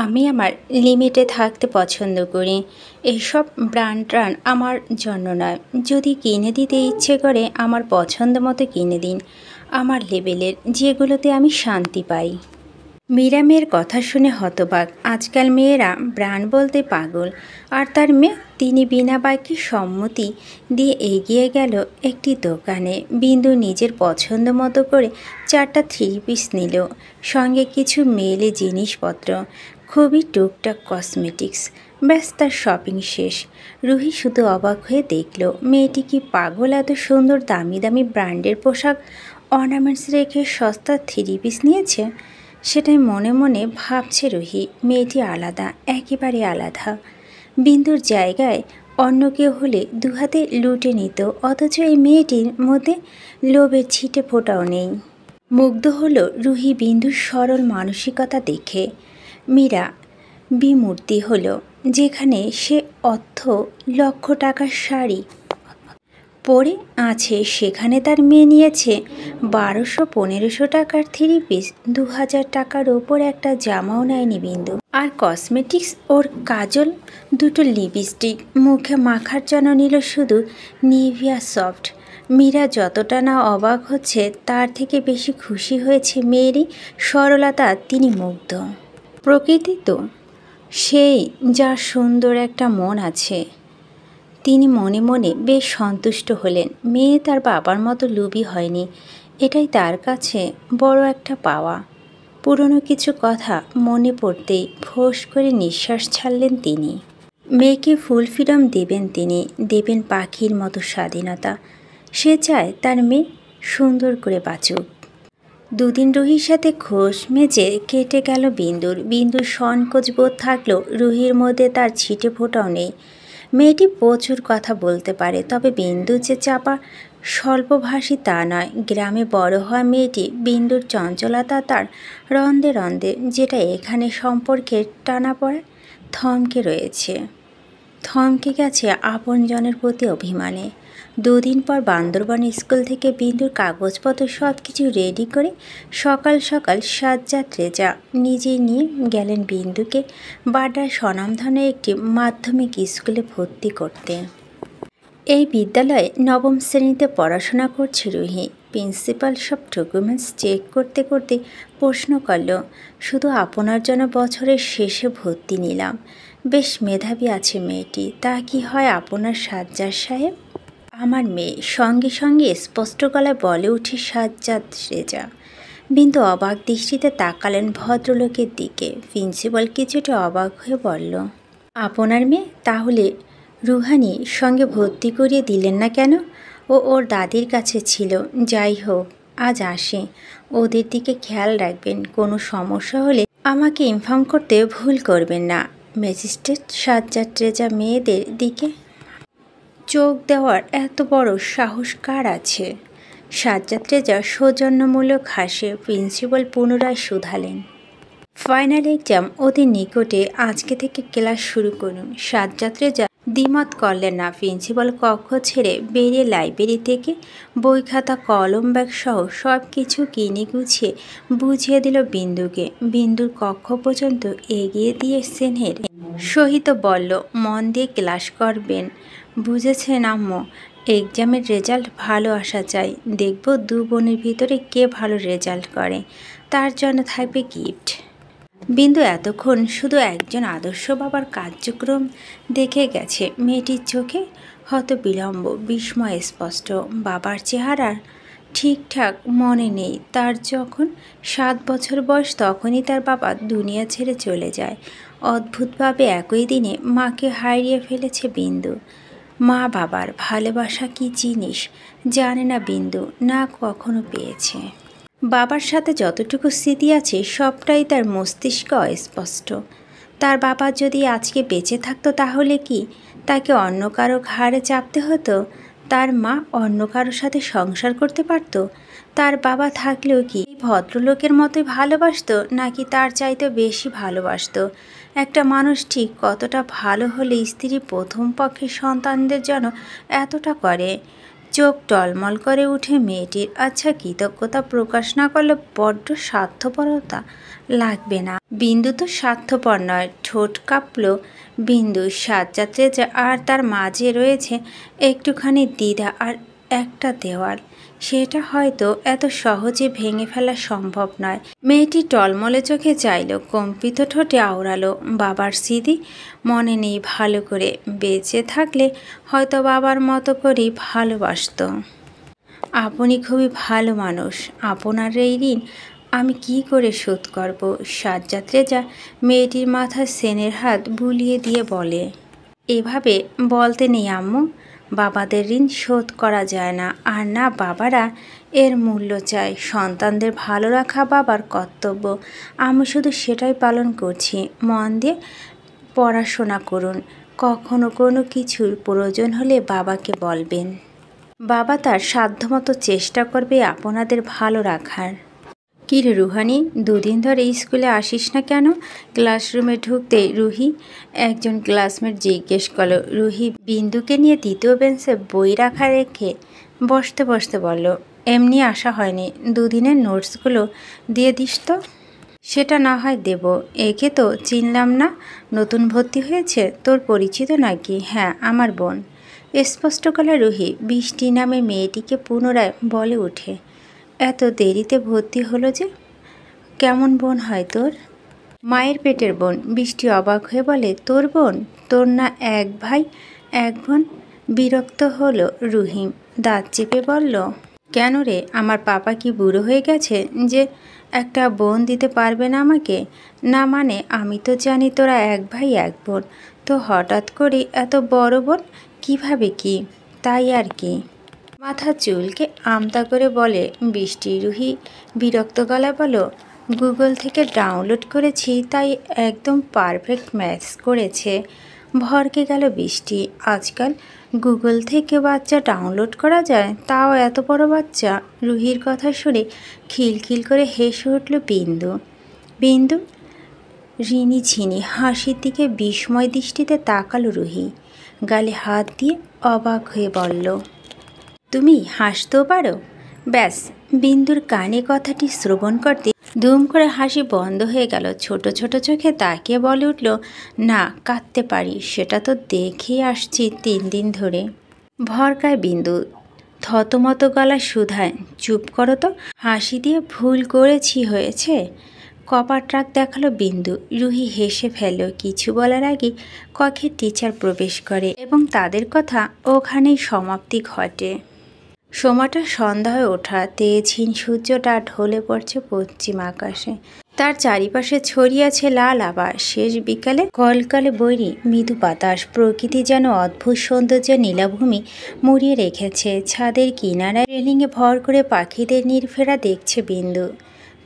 আমি আমার লিমিটে থাকতে পছন্দ করি। এসব ব্র্যান্ড আমার জন্য নয়। যদি কিনে দিতে ইচ্ছে করে আমার পছন্দ মতো কিনে দিন, আমার লেভেলের, যেগুলোতে আমি শান্তি পাই। মীরা মেয়ের কথা শুনে হতবাক। আজকাল মেয়েরা ব্র্যান্ড বলতে পাগল। আর তার মেয়ে, তিনি বিনা বাক্যে সম্মতি দিয়ে এগিয়ে গেল একটি দোকানে। বিন্দু নিজের পছন্দ মতো করে 4টা 3 পিস নিল, সঙ্গে কিছু মেয়েলি জিনিসপত্র, খুবই টুকটাক কসমেটিক্স। ব্যাস, তার শপিং শেষ। রুহি শুধু অবাক হয়ে দেখল, মেয়েটি কি পাগল এত সুন্দর দামি দামি ব্র্যান্ডের পোশাক অর্নামেন্টস রেখে সস্তা 3 পিস নিয়েছে। সেটাই মনে মনে ভাবছে রুহি। মেয়েটি আলাদা, একেবারে আলাদা। বিন্দুর জায়গায় অন্য কেউ হলে দুহাতে লুটে নিত, অথচ এই মেয়েটির মধ্যে লোভের ছিটে ফোঁটাও নেই। মুগ্ধ হলো রুহি বিন্দুর সরল মানসিকতা দেখে। মীরা বিমূর্তি হলো। যেখানে সে লক্ষ টাকার শাড়ি পরে আছে, সেখানে তার মেয়ে নিয়েছে 1200-1500 টাকার 3 পিস। 2000 টাকার ওপর একটা জামাও নেয়নি বিন্দু। আর কসমেটিক্স, ওর কাজল, 2টো লিপস্টিক, মুখে মাখার জন্য নিল শুধু নিভিয়া সফট। মীরা যতটা না অবাক হচ্ছে, তার থেকে বেশি খুশি হয়েছে মেয়েরই সরলতা। তিনি মুগ্ধ। প্রকৃতি তো সেই, যার সুন্দর একটা মন আছে। তিনি মনে মনে বেশ সন্তুষ্ট হলেন। মেয়ে তার বাবার মতো লোভী হয়নি, এটাই তার কাছে বড় একটা পাওয়া। পুরনো কিছু কথা মনে পড়তেই ফোঁস করে নিঃশ্বাস ছাড়লেন তিনি। মেয়েকে ফুল ফ্রিডম দেবেন তিনি, দেবেন পাখির মতো স্বাধীনতা। সে চায় তার মেয়ে সুন্দর করে বাঁচুক। দুদিন রুহির সাথে খোশ মেজে কেটে গেল বিন্দুর সংকোচ বোধ থাকলেও রুহির মধ্যে তার ছিটে ফোঁটাও নেই। মেয়েটি প্রচুর কথা বলতে পারে, তবে বিন্দু যে চাপা স্বল্পভাষী তা নয়। গ্রামে বড় হওয়া মেয়েটি বিন্দুর চঞ্চলতা তার রন্ধে রন্ধে, যেটা এখানে সম্পর্কের টানাপড়ে থমকে গেছে আপনজনের প্রতি অভিমানে। 2 দিন পর বান্দরবান স্কুল থেকে বিন্দুর কাগজপত্র সব কিছু রেডি করে সকাল সকাল সাজ্জাদ রেজা নিজেই নিয়ে গেলেন বিন্দুকে বাড্ডার স্বনামধন্য একটি মাধ্যমিক স্কুলে ভর্তি করতে। এই বিদ্যালয়ে 9ম শ্রেণীতে পড়াশোনা করছে রুহি। প্রিন্সিপাল সব ডকুমেন্টস চেক করতে করতে প্রশ্ন করল, শুধু আপনার জন্য বছরের শেষে ভর্তি নিলাম। বেশ মেধাবী আছে মেয়েটি, তা কি হয় আপনার সাজ্জাদ সাহেব? আমার মেয়ে, সঙ্গে সঙ্গে স্পষ্ট গলায় বলে উঠে সাজ্জাদ রেজা। বিন্দু অবাক দৃষ্টিতে তাকালেন ভদ্রলোকের দিকে। প্রিন্সিপাল কিছুটা অবাক হয়ে বলল, আপনার মেয়ে? তাহলে রুহানির সঙ্গে ভর্তি করিয়ে দিলেন না কেন? ওর দাদির কাছে ছিল। যাই হোক, আজ আসে। ওদের দিকে খেয়াল রাখবেন, কোনো সমস্যা হলে আমাকে ইনফর্ম করতে ভুল করবেন না। ম্যাজিস্ট্রেট সাজ্জাদ রেজা মেয়েদের দিকে চোখ দেওয়ার এত বড় সাহস কার আছে? সাজ্জাদ রেজা সৌজন্যমূলক হাসে। প্রিন্সিপাল পুনরায় শুধালেন, ফাইনাল এক্সাম ওদের নিকটে, আজকে থেকে ক্লাস শুরু করুন। সাজ্জাদ রেজা দ্বিমত করলেন না। প্রিন্সিপাল কক্ষ ছেড়ে বেরিয়ে লাইব্রেরি থেকে বই খাতা কলম ব্যাগ সহ সব কিছু কিনে গুছিয়ে বুঝিয়ে দিল বিন্দুকে। বিন্দুর কক্ষ পর্যন্ত এগিয়ে দিয়ে স্নেহের সহিত বলল, মন দিয়ে ক্লাস করবেন, বুঝেছেন আম্মু? এক্সামের রেজাল্ট ভালো আসা চাই। দেখব 2 বোনের ভিতরে কে ভালো রেজাল্ট করে, তার জন্য থাকবে গিফট। বিন্দু এতক্ষণ শুধু একজন আদর্শ বাবার কার্যক্রম দেখে গেছে। মেয়েটির চোখে হতবিলম্ব, বিস্ময় স্পষ্ট। বাবার চেহারার ঠিকঠাক মনে নেই তার। যখন 7 বছর বয়স, তখনই তার বাবা দুনিয়া ছেড়ে চলে যায়। অদ্ভুতভাবে একই দিনে মাকে হারিয়ে ফেলেছে বিন্দু। মা বাবার ভালোবাসা কী জিনিস জানে না বিন্দু, না কখনো পেয়েছে। বাবার সাথে যতটুকু স্মৃতি আছে সবটাই তার মস্তিষ্কে অস্পষ্ট। তার বাবা যদি আজকে বেঁচে থাকতো, তাহলে কি তাকে অন্য কারো ঘাড়ে চাপতে হতো? তার মা অন্য কারোর সাথে সংসার করতে পারত? তার বাবা থাকলেও কি ভদ্রলোকের মতোই ভালোবাসতো, নাকি তার চাইতে বেশি ভালোবাসতো? একটা মানুষ ঠিক কতটা ভালো হলে স্ত্রী প্রথম পক্ষে সন্তানদের জন্য এতটা করে? চোখ টলমল করে উঠে মেয়েটির। আচ্ছা, কৃতজ্ঞতা প্রকাশ না করলে বড্ড স্বার্থপরতা লাগবে না? বিন্দু তো স্বার্থপর নয়। ঠোঁট কাঁপল বিন্দু। সাজ্জাদ রেজা আর তার মাঝে রয়েছে একটুখানি দ্বিধা আর একটা দেওয়াল। সেটা হয়তো এত সহজে ভেঙে ফেলা সম্ভব নয়। মেয়েটি টলমলে চোখে চাইল, কম্পিত ঠোঁটে আওড়ালো, বাবার স্মৃতি মনে নেই ভালো করে। বেঁচে থাকলে হয়তো বাবার মতো করেই ভালোবাসত। আপনি খুবই ভালো মানুষ, আপনার এই ঋণ আমি কি করে শোধ করব? সাজ্জাদ রেজা মেয়েটির মাথায় সেনের হাত বুলিয়ে দিয়ে বলে, এভাবে বলতে নেই আম্মু, বাবাদের ঋণ শোধ করা যায় না। আর না বাবারা এর মূল্য চায়। সন্তানদের ভালো রাখা বাবার কর্তব্য। আমি শুধু সেটাই পালন করছি। মন দিয়ে পড়াশোনা করুন। কখনো কোনো কিছুর প্রয়োজন হলে বাবাকে বলবেন। বাবা তার সাধ্যমতো চেষ্টা করবে আপনাদের ভালো রাখার। কী রে রুহানি, দুদিন ধরে স্কুলে আসিস না কেন? ক্লাসরুমে ঢুকতেই রুহি একজন ক্লাসমেট জিজ্ঞেস করলো। রুহি বিন্দুকে নিয়ে দ্বিতীয় বেঞ্চে বই রাখা রেখে বসতে বসতে বলল, এমনি আসা হয়নি, দুদিনের নোটসগুলো দিয়ে দিস তো। সেটা না হয় দেব। একে তো চিনলাম না, নতুন ভর্তি হয়েছে, তোর পরিচিত নাকি? হ্যাঁ, আমার বোন। স্পষ্ট গলায় রুহি বৃষ্টি নামে মেয়েটিকে পুনরায় বলে ওঠে, এত দেরিতে ভর্তি হলো যে? কেমন বোন হয় তোর? মায়ের পেটের বোন। বৃষ্টি অবাক হয়ে বলে, তোর বোন? তোর না এক ভাই এক বোন? বিরক্ত হলো রুহিম, দাঁত চেপে বলল, কেন রে, আমার পাপা কি বুড়ো হয়ে গেছে যে একটা বোন দিতে পারবে না আমাকে? না মানে আমি তো জানি তোরা এক ভাই এক বোন, তো হঠাৎ করে এত বড় বোন কিভাবে কি? তাই আর কি। মাথা চুলকে আমতা করে বলে বৃষ্টি। রুহি বিরক্ত গলায় বলো, গুগল থেকে ডাউনলোড করেছি, তাই একদম পারফেক্ট ম্যাচ করেছে। ভরকে গেল বৃষ্টি। আজকাল গুগল থেকে বাচ্চা ডাউনলোড করা যায়, তাও এত বড় বাচ্চা। রুহির কথা শুনে খিলখিল করে হেসে উঠল বিন্দু। বিন্দু ঋণী ঝিনি হাসির দিকে বিস্ময় দৃষ্টিতে তাকালো রুহি। গালে হাত দিয়ে অবাক হয়ে বলল, তুমি হাসতেও পারো? ব্যাস, বিন্দুর কানে কথাটি শ্রবণ করতে দুম করে হাসি বন্ধ হয়ে গেল। ছোট ছোট চোখে তাকিয়ে বলে উঠল, না, কাঁদতে পারি, সেটা তো দেখেই আসছি 3 দিন ধরে। ভরকায় বিন্দু থতমত গলা শুধায়, চুপ করো তো, হাসি দিয়ে ভুল করেছি হয়েছে। কপার ট্রাক দেখালো বিন্দু। রুহি হেসে ফেলল। কিছু বলার আগে কক্ষে টিচার প্রবেশ করে এবং তাদের কথা ওখানেই সমাপ্তি ঘটে। সময়টা সন্ধ্যা হয়ে ওঠা। তেজহীন সূর্যটা ঢলে পড়ছে পশ্চিম আকাশে। তার চারিপাশে ছড়িয়ে আছে লাল আভা। শেষ বিকালে কলকালে বৈরী মৃদু বাতাস। প্রকৃতি যেন অদ্ভুত সৌন্দর্যের নীলাভূমি মুড়িয়ে রেখেছে। ছাদের কিনারায় রেলিংয়ে ভর করে পাখিদের নির্ফেরা দেখছে বিন্দু।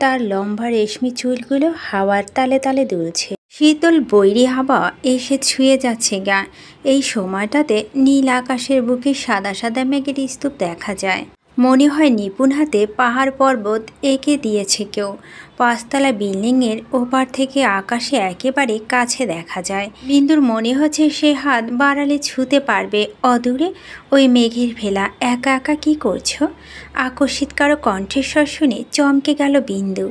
তার লম্বা রেশমি চুলগুলো হাওয়ার তালে তালে দুলছে। শীতল বৈরী হাওয়া এসে ছুঁয়ে যাচ্ছে গা। এই সময়টাতে নীল আকাশের বুকে সাদা সাদা মেঘের স্তূপ দেখা যায়। মনে হয় নিপুণ হাতে পাহাড় পর্বত এঁকে দিয়েছে কেউ। 5তলা বিল্ডিংয়ের ওপার থেকে আকাশে একেবারে কাছে দেখা যায়। বিন্দুর মনে হচ্ছে সে হাত বাড়ালে ছুঁতে পারবে অদূরে ওই মেঘের ভেলা। একা একা কী করছো? আকস্মিক কারো কণ্ঠস্বর শুনে চমকে গেল বিন্দু।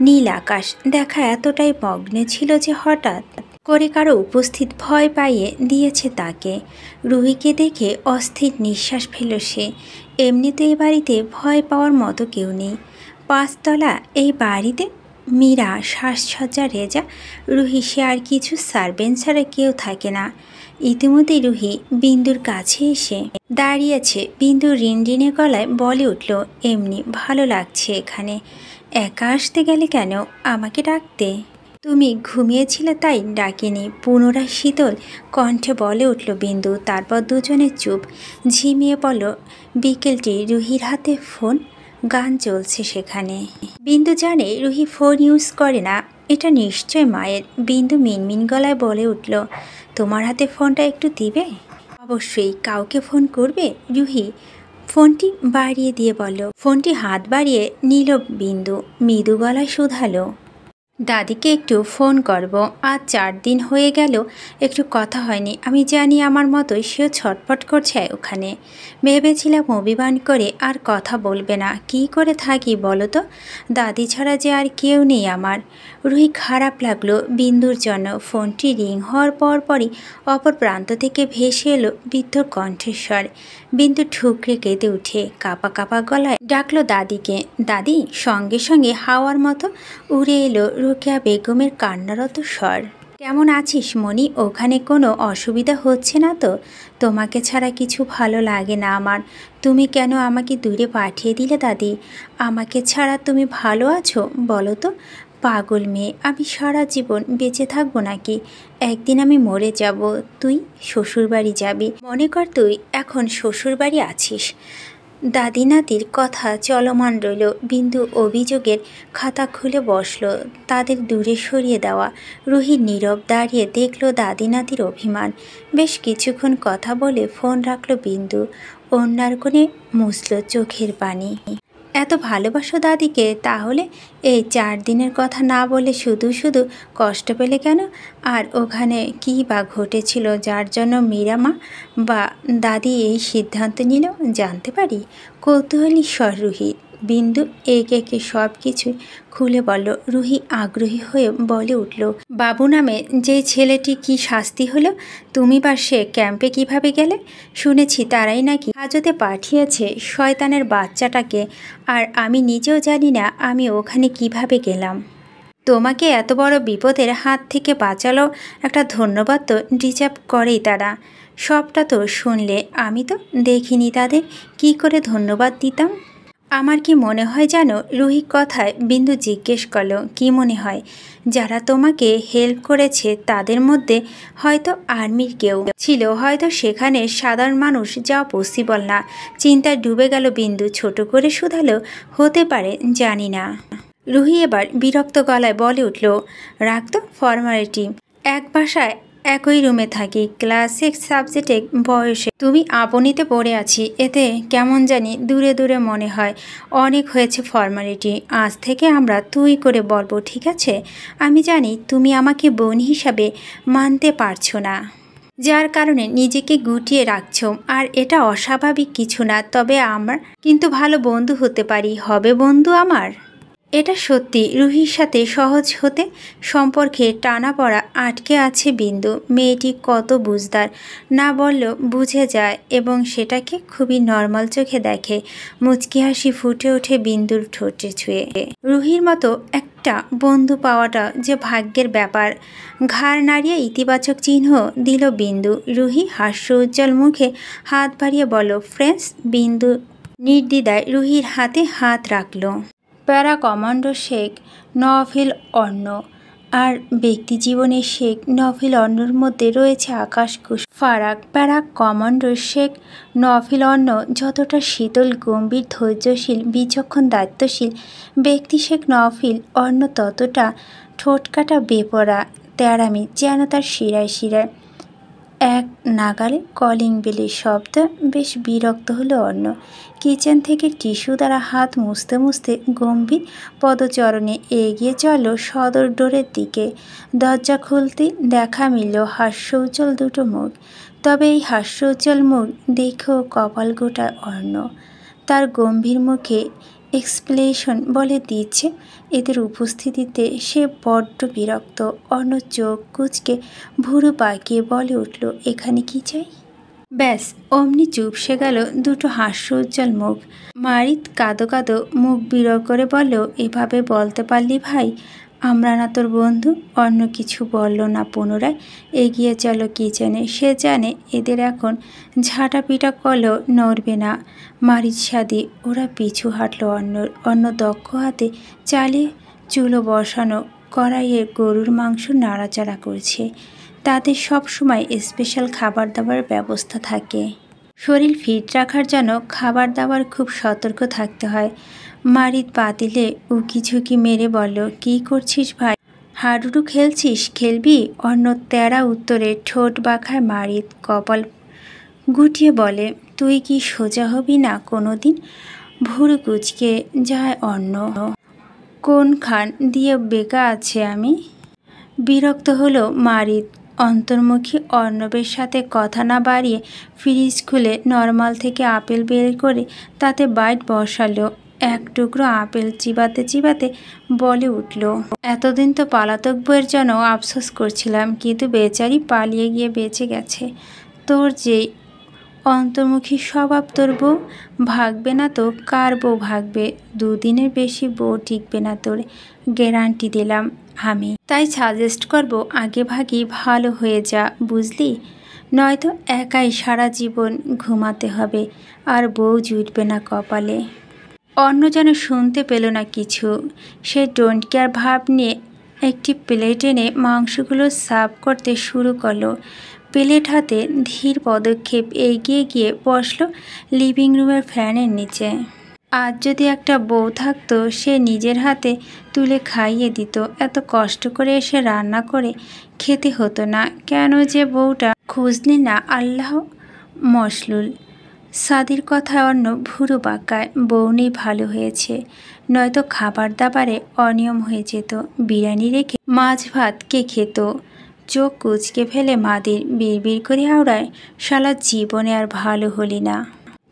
নীল আকাশ দেখা এতটাই মগ্ন ছিল যে হঠাৎ করে কারো উপস্থিত ভয় পাইয়ে দিয়েছে তাকে। রুহিকে দেখে অস্থির নিঃশ্বাস ফেল সে। এমনিতে এই বাড়িতে ভয় পাওয়ার মতো কেউ নেই। 5তলা এই বাড়িতে মীরা, সাজসজ্জা, রেজা, রুহি, সে আর কিছু সার্ভেন্ট ছাড়া কেউ থাকে না। ইতিমধ্যেই রুহি বিন্দুর কাছে এসে দাঁড়িয়েছে। বিন্দু রিনরিনে গলায় বলে উঠল, এমনি ভালো লাগছে এখানে। একা আসতে গেলে কেন? আমাকে ডাকতে। তুমি ঘুমিয়েছিলে তাই ডাকিনি। পুনরায় শীতল কণ্ঠে বলে উঠল বিন্দু। তারপর দুজনে চুপ। ঝিমিয়ে পড়ল বিকেলটি। রুহির হাতে ফোন, গান চলছে সেখানে। বিন্দু জানে রুহি ফোন ইউজ করে না। এটা নিশ্চয় মায়ের। বিন্দু মিনমিন গলায় বলে উঠল, তোমার হাতে ফোনটা একটু দিবে? অবশ্যই। কাউকে ফোন করবে? রুহি ফোনটি বাড়িয়ে দিয়ে বলল। ফোনটি হাত বাড়িয়ে নিল বিন্দু। মৃদু গলায় শুধালো, দাদিকে একটু ফোন করব। আজ 4 দিন হয়ে গেল একটু কথা হয়নি। আমি জানি আমার মতোই সেও ছটফট করছে ওখানে। ভেবেছিলাম অভিমান করে আর কথা বলবে না। কি করে থাকি বলো তো? দাদি ছাড়া যে আর কেউ নেই আমার। রুহি খারাপ লাগলো বিন্দুর জন্য। ফোনটি রিং হওয়ার পরপরই অপর প্রান্ত থেকে ভেসে এলো বৃদ্ধর কণ্ঠস্বর। বিন্দু ঠুকরে কেঁদে উঠে কাঁপা কাঁপা গলায় ডাকলো দাদিকে। দাদি! সঙ্গে সঙ্গে হাওয়ার মতো উড়ে এলো রোকেয়া বেগমের কান্নারত স্বর। কেমন আছিস মনি? ওখানে কোনো অসুবিধা হচ্ছে না তো? তোমাকে ছাড়া কিছু ভালো লাগে না আমার। তুমি কেন আমাকে দূরে পাঠিয়ে দিলে দাদি? আমাকে ছাড়া তুমি ভালো আছো বলো তো? পাগল মেয়ে, আমি সারা জীবন বেঁচে থাকবো নাকি? একদিন আমি মরে যাব, তুই শ্বশুরবাড়ি যাবি। মনে কর তুই এখন শ্বশুরবাড়ি আছিস। দাদি নাতির কথা চলমান রইল। বিন্দু অভিযোগের খাতা খুলে বসল। তাদের দূরে সরিয়ে দেওয়া। রুহি নীরব দাঁড়িয়ে দেখল দাদি নাতির অভিমান। বেশ কিছুক্ষণ কথা বলে ফোন রাখল বিন্দু। ওড়নার কোণে মুছল চোখের পানি। এত ভালোবাসো দাদিকে, তাহলে এই 4 দিনের কথা না বলে শুধু শুধু কষ্ট পেলে কেন? আর ওখানে কী বা ঘটেছিল যার জন্য মীরামা বা দাদি এই সিদ্ধান্ত নিল, জানতে পারি? কৌতূহলী স্বর রুহি। বিন্দু একে সব কিছুই খুলে বলল। রুহি আগ্রহী হয়ে বলে উঠল, বাবু নামে যে ছেলেটি কি শাস্তি হলো? তুমি বা সে ক্যাম্পে কিভাবে গেলে? শুনেছি তারাই নাকি হাজতে পাঠিয়েছে শয়তানের বাচ্চাটাকে। আর আমি নিজেও জানি না আমি ওখানে কিভাবে গেলাম। তোমাকে এত বড় বিপদের হাত থেকে বাঁচালো, একটা ধন্যবাদ তো ডিজার্ভ করেই তারা। সবটা তো শুনলে। আমি তো দেখিনি তাদের, কি করে ধন্যবাদ দিতাম? আমার কি মনে হয় জানো? রুহি কথায় বিন্দু জিজ্ঞেস করলো, কি মনে হয়? যারা তোমাকে হেল্প করেছে তাদের মধ্যে হয়তো আর্মির কেউ ছিল, হয়তো সেখানে সাধারণ মানুষ যাওয়া পসিবল না। চিন্তায় ডুবে গেল বিন্দু। ছোট করে শুধালো, হতে পারে, জানি না। রুহি এবার বিরক্ত গলায় বলে উঠল, রাখতো ফর্মালিটি। এক বাসায় একই রুমে থাকি, ক্লাস 6 সাবজেক্টে বয়সে তুমি আপনিতে পড়ে আছি, এতে কেমন জানি দূরে দূরে মনে হয়। অনেক হয়েছে ফর্মালিটি। আজ থেকে আমরা তুই করে বলবো, ঠিক আছে? আমি জানি তুমি আমাকে বোন হিসাবে মানতে পারছো না, যার কারণে নিজেকে গুটিয়ে রাখছো। আর এটা অস্বাভাবিক কিছু না। তবে আমরা কিন্তু ভালো বন্ধু হতে পারি, হবে বন্ধু আমার? এটা সত্যি। রুহির সাথে সহজ হতে সম্পর্কে টানাপড়া আটকে আছে বিন্দু। মেয়েটি কত বুঝদার, না বললেও বুঝে যায় এবং সেটাকে খুবই নর্মাল চোখে দেখে। মুচকি হাসি ফুটে ওঠে বিন্দুর ঠোঁটে ছুঁয়ে। রুহির মতো একটা বন্ধু পাওয়াটা যে ভাগ্যের ব্যাপার। ঘাড় নাড়িয়ে ইতিবাচক চিহ্ন দিল বিন্দু। রুহি হাস্য উজ্জ্বল মুখে হাত বাড়িয়ে বলল, ফ্রেন্ডস। বিন্দু নির্দ্বিধায় রুহির হাতে হাত রাখল। প্যারা কমান্ডো শেখ নওফিল অন্য আর ব্যক্তিজীবনের শেখ নওফিল অন্যর মধ্যে রয়েছে আকাশকুশ ফারাক। প্যারা কমান্ডো শেখ নওফিল অন্য যতটা শীতল, গম্ভীর, ধৈর্যশীল, বিচক্ষণ, দায়িত্বশীল ব্যক্তি, শেখ নওফিল অন্য ততটা ঠোঁটকাটা, বেপরা, তেড়ামি যেন তার শিরায় শিরায়। এক নাগালে কলিং বেলের শব্দ। বেশ বিরক্ত হলো অন্য। কিচেন থেকে টিস্যু দ্বারা হাত মুছতে মুছতে গম্ভীর পদচরণে এগিয়ে চলল সদর ডোরের দিকে। দরজা খুলতেই দেখা মিলল হাস্য উজ্জ্বল দুটো মুখ। তবে এই হাস্য উজ্জ্বল মুখ দেখেও কপাল গোটায় অন্য। তার গম্ভীর মুখে এক্সপ্রেশন বলে দিচ্ছে এদের উপস্থিতিতে সে বড্ড বিরক্ত। অন্য চোখ কুচকে ভুরু পাকিয়ে বলে উঠল, এখানে কি চাই? ব্যাস অমনি চুপসে গেল দুটো হাস্য উজ্জ্বল মুখ। মারিত কাঁদো কাঁদো মুখ বিড় করে বলল, এভাবে বলতে পারলি ভাই, আমরা না তোর বন্ধু? অন্য কিছু বলল না। পুনরায় এগিয়ে চলো কিচেনে। সে জানে এদের এখন ঝাঁটাপিটা করলেও নড়বে না। মারিচ সাদি ওরা পিছু হাঁটল অন্য দক্ষ হাতে চালিয়ে চুলো বসানো কড়াইয়ে গরুর মাংস নাড়াচাড়া করছে। তাদের সব সময় স্পেশাল খাবার দাবার ব্যবস্থা থাকে। শরীর ফিট রাখার জন্য খাবার দাবার খুব সতর্ক থাকতে হয়। মারিত পাতিলে উকি ঝুঁকি মেরে বলল, কী করছিস ভাই? হাডুডু খেলছিস? খেলবি? অন্য তেরা উত্তরে ঠোঁট বাঁকায় মারিত কপাল গুটিয়ে বলে, তুই কি সোজা হবি না কোনো দিন? ভুরু কুচকে যায় অন্য। কোনখান দিয়ে বেঁকা আছে আমি? বিরক্ত হলো মারিদ। অন্তর্মুখী অর্ণবের সাথে কথা না বাড়িয়ে ফ্রিজ খুলে নর্মাল থেকে আপেল বের করে তাতে বাইট বসালো। এক টুকরো আপেল চিবাতে চিবাতে বলে উঠল, এতদিন তো পলাতক বইয়ের জন্য আফসোস করছিলাম, কিন্তু বেচারি পালিয়ে গিয়ে বেঁচে গেছে। তোর যে অন্তর্মুখী স্বভাব, তোর বউ ভাগবে না তো কার বউ ভাগবে? দুদিনের বেশি বউ টিকবে না তোর, গ্যারান্টি দিলাম আমি। তাই সাজেস্ট করব আগে ভাগই ভালো হয়ে যা, বুঝলি? নয়তো একাই সারা জীবন ঘুমাতে হবে, আর বউ জুটবে না কপালে। অন্য যেন শুনতে পেল না কিছু। সে ডোন্ট কেয়ার ভাব নিয়ে একটি প্লেট এনে মাংসগুলো সার্ভ করতে শুরু করলো। প্লেট হাতে ধীর পদক্ষেপ এগিয়ে গিয়ে বসলো লিভিং রুমের ফ্যানের নিচে। আজ যদি একটা বউ থাকতো, সে নিজের হাতে তুলে খাইয়ে দিত। এত কষ্ট করে এসে রান্না করে খেতে হতো না। কেন যে বউটা খুঁজলি না? আল্লাহ মশলুল। সাদির কথায় অন্য ভুরু বাঁকায়। বউ নেই ভালো হয়েছে, নয়তো খাবার দাবারে অনিয়ম হয়ে যেত। বিরিয়ানি রেখে মাছ ভাত কে খেত? চোখ কুচকে ফেলে মাদির বিড়বিড় করে আওড়ায়, শালা জীবনে আর ভালো হলি না।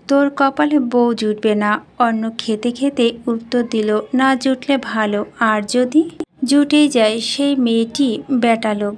তোর কপালে বউ জুটবে না। অন্য খেতে খেতে উত্তর দিল, না জুটলে ভালো, আর যদি জুটেই যায় সেই মেয়েটি বেটা লোক,